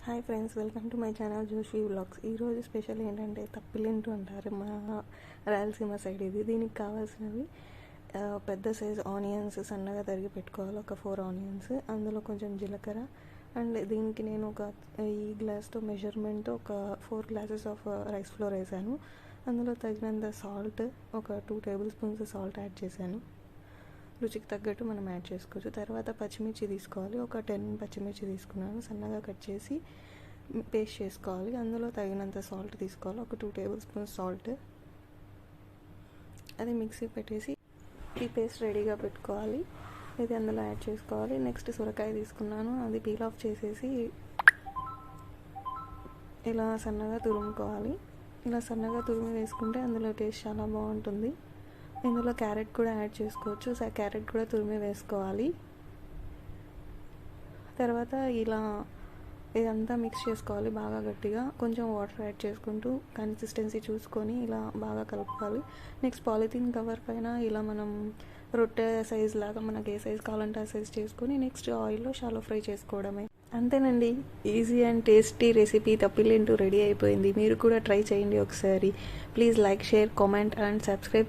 Hi friends, welcome to my channel Joshi vlogs. ఈరోజు special ఏంటంటే తప్పిలింటు అంటారు మా రాయలసీమ సైడ్. దీనికి కావాల్సినవి పెద్ద సైజ్ ఆనియన్స్ సన్నగా తరిగి పెట్టుకోవాలి, ఒక 4 ఆనియన్స్, అందులో కొంచెం జీలకర్ర. అండ్ దీనికి నేను ఈ గ్లాస్తో మెజర్మెంట్తో ఒక 4 గ్లాసెస్ ఆఫ్ రైస్ ఫ్లోర్ వేసాను. అందులో తగినంత సాల్ట్, ఒక 2 టేబుల్ స్పూన్స్ సాల్ట్ యాడ్ చేశాను. రుచికి తగ్గట్టు మనం యాడ్ చేసుకోవచ్చు. తర్వాత పచ్చిమిర్చి తీసుకోవాలి, ఒక 10 పచ్చిమిర్చి తీసుకున్నాను, సన్నగా కట్ చేసి పేస్ట్ చేసుకోవాలి. అందులో తగినంత సాల్ట్ తీసుకోవాలి, ఒక 2 టేబుల్ స్పూన్స్ సాల్ట్. అది మిక్సీ పెట్టేసి ఈ పేస్ట్ రెడీగా పెట్టుకోవాలి. ఇది అందులో యాడ్ చేసుకోవాలి. నెక్స్ట్ సొరకాయ తీసుకున్నాను, అది పీల్ ఆఫ్ చేసేసి ఇలా సన్నగా తురుముకోవాలి. ఇలా సన్నగా తురిమి వేసుకుంటే అందులో టేస్ట్ చాలా బాగుంటుంది. ఇందులో క్యారెట్ కూడా యాడ్ చేసుకోవచ్చు, క్యారెట్ కూడా తురిమి వేసుకోవాలి. తర్వాత ఇలా ఇదంతా మిక్స్ చేసుకోవాలి బాగా గట్టిగా. కొంచెం వాటర్ యాడ్ చేసుకుంటూ కన్సిస్టెన్సీ చూసుకొని ఇలా బాగా కలుపుకోవాలి. నెక్స్ట్ పాలిథిన్ కవర్ పైన ఇలా మనం రొట్టె సైజ్ లాగా మనకి ఏ సైజ్ కావాలంటే ఆ సైజ్ చేసుకొని నెక్స్ట్ ఆయిల్లో షాలో ఫ్రై చేసుకోవడమే. అంతేనండి, ఈజీ అండ్ టేస్టీ రెసిపీ తప్పిలింటు రెడీ అయిపోయింది. మీరు కూడా ట్రై చేయండి ఒకసారి. Please like, share, comment and subscribe.